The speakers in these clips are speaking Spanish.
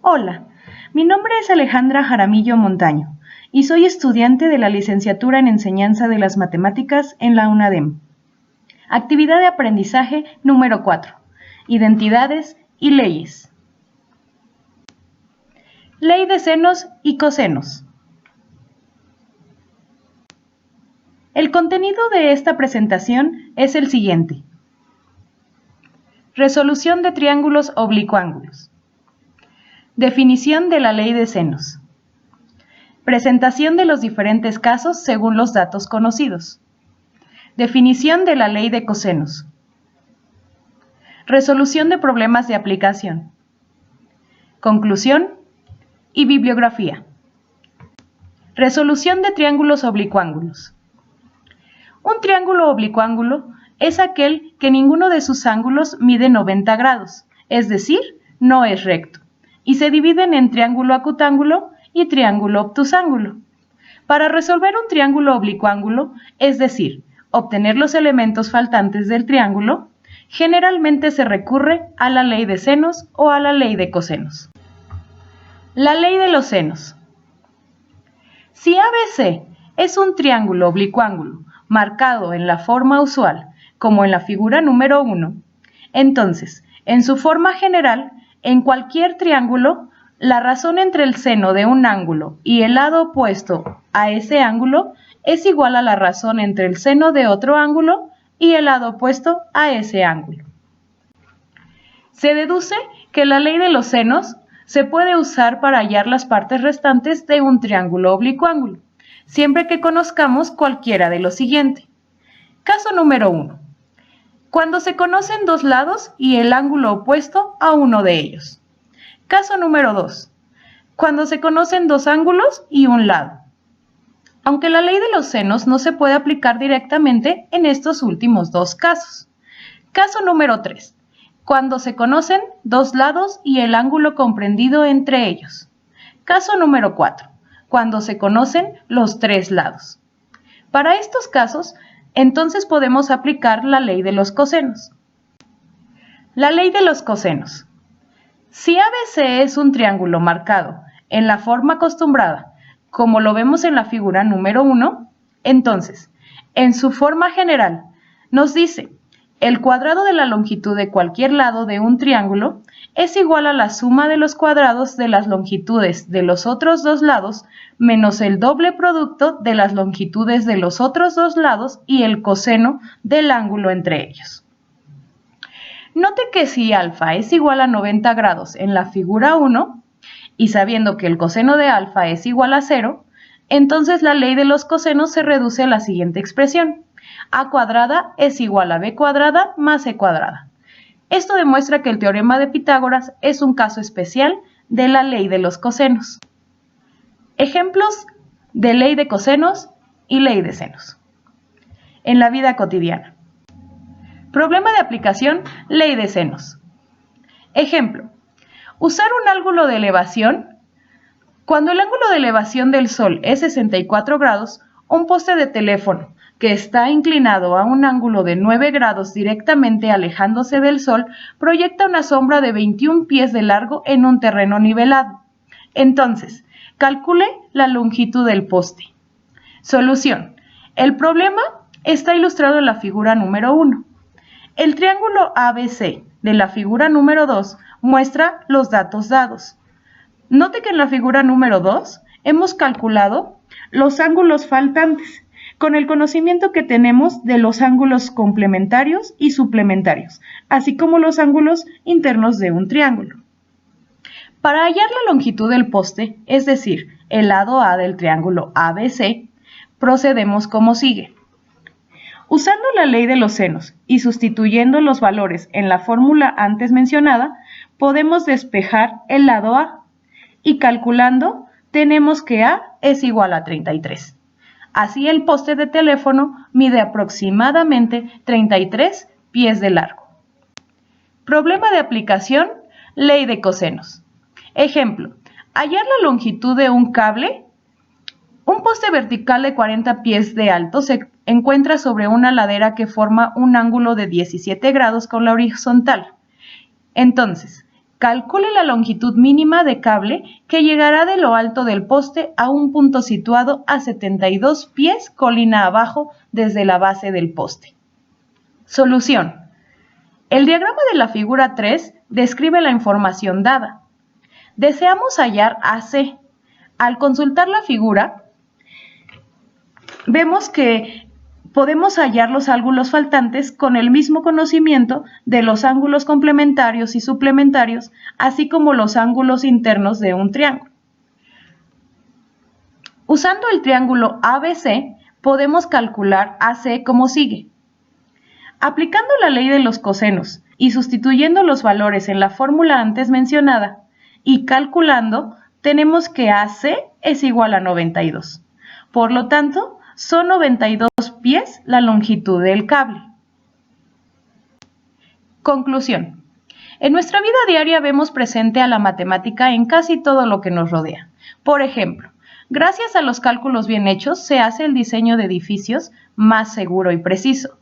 Hola, mi nombre es Alejandra Jaramillo Montaño y soy estudiante de la Licenciatura en Enseñanza de las Matemáticas en la UNADEM. Actividad de aprendizaje número 4. Identidades y leyes. Ley de senos y cosenos. El contenido de esta presentación es el siguiente. Resolución de triángulos oblicuángulos. Definición de la ley de senos. Presentación de los diferentes casos según los datos conocidos. Definición de la ley de cosenos. Resolución de problemas de aplicación. Conclusión y bibliografía. Resolución de triángulos oblicuángulos. Un triángulo oblicuángulo es aquel que ninguno de sus ángulos mide 90 grados, es decir, no es recto, y se dividen en triángulo acutángulo y triángulo obtusángulo. Para resolver un triángulo oblicuángulo, es decir, obtener los elementos faltantes del triángulo, generalmente se recurre a la ley de senos o a la ley de cosenos. La ley de los senos. Si ABC es un triángulo oblicuángulo marcado en la forma usual, como en la figura número 1, entonces, en su forma general, en cualquier triángulo, la razón entre el seno de un ángulo y el lado opuesto a ese ángulo es igual a la razón entre el seno de otro ángulo y el lado opuesto a ese ángulo. Se deduce que la ley de los senos se puede usar para hallar las partes restantes de un triángulo oblicuángulo, siempre que conozcamos cualquiera de lo siguiente. Caso número 1. Cuando se conocen dos lados y el ángulo opuesto a uno de ellos. Caso número 2. Cuando se conocen dos ángulos y un lado. Aunque la ley de los senos no se puede aplicar directamente en estos últimos dos casos. Caso número 3. Cuando se conocen dos lados y el ángulo comprendido entre ellos. Caso número 4. Cuando se conocen los tres lados. Para estos casos, entonces podemos aplicar la ley de los cosenos. La ley de los cosenos. Si ABC es un triángulo marcado en la forma acostumbrada, como lo vemos en la figura número 1, entonces, en su forma general, nos dice, el cuadrado de la longitud de cualquier lado de un triángulo es igual a la suma de los cuadrados de las longitudes de los otros dos lados menos el doble producto de las longitudes de los otros dos lados y el coseno del ángulo entre ellos. Note que si alfa es igual a 90 grados en la figura 1, y sabiendo que el coseno de alfa es igual a 0, entonces la ley de los cosenos se reduce a la siguiente expresión. A cuadrada es igual a b cuadrada más c cuadrada. Esto demuestra que el teorema de Pitágoras es un caso especial de la ley de los cosenos. Ejemplos de ley de cosenos y ley de senos. En la vida cotidiana. Problema de aplicación, ley de senos. Ejemplo. Usar un ángulo de elevación. Cuando el ángulo de elevación del Sol es 64 grados, un poste de teléfono que está inclinado a un ángulo de 9 grados directamente alejándose del Sol, proyecta una sombra de 21 pies de largo en un terreno nivelado. Entonces, calcule la longitud del poste. Solución. El problema está ilustrado en la figura número 1. El triángulo ABC de la figura número 2 muestra los datos dados. Note que en la figura número 2 hemos calculado los ángulos faltantes, con el conocimiento que tenemos de los ángulos complementarios y suplementarios, así como los ángulos internos de un triángulo. Para hallar la longitud del poste, es decir, el lado A del triángulo ABC, procedemos como sigue. Usando la ley de los senos y sustituyendo los valores en la fórmula antes mencionada, podemos despejar el lado A y calculando tenemos que A es igual a 33. Así el poste de teléfono mide aproximadamente 33 pies de largo. Problema de aplicación, ley de cosenos. Ejemplo, hallar la longitud de un cable. Un poste vertical de 40 pies de alto se encuentra sobre una ladera que forma un ángulo de 17 grados con la horizontal. Entonces, Calcule la longitud mínima de cable que llegará de lo alto del poste a un punto situado a 72 pies colina abajo desde la base del poste. Solución. El diagrama de la figura 3 describe la información dada. Deseamos hallar AC. Al consultar la figura, vemos que podemos hallar los ángulos faltantes con el mismo conocimiento de los ángulos complementarios y suplementarios, así como los ángulos internos de un triángulo. Usando el triángulo ABC, podemos calcular AC como sigue. Aplicando la ley de los cosenos y sustituyendo los valores en la fórmula antes mencionada y calculando, tenemos que AC es igual a 92. Por lo tanto, son 92 pies la longitud del cable. Conclusión. En nuestra vida diaria vemos presente a la matemática en casi todo lo que nos rodea. Por ejemplo, gracias a los cálculos bien hechos se hace el diseño de edificios más seguro y preciso.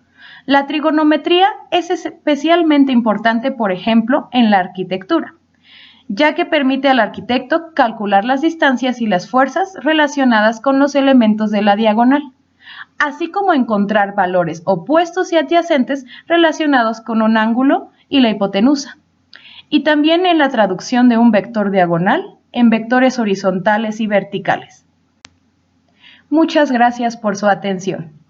La trigonometría es especialmente importante, por ejemplo, en la arquitectura, ya que permite al arquitecto calcular las distancias y las fuerzas relacionadas con los elementos de la diagonal, así como encontrar valores opuestos y adyacentes relacionados con un ángulo y la hipotenusa, y también en la traducción de un vector diagonal en vectores horizontales y verticales. Muchas gracias por su atención.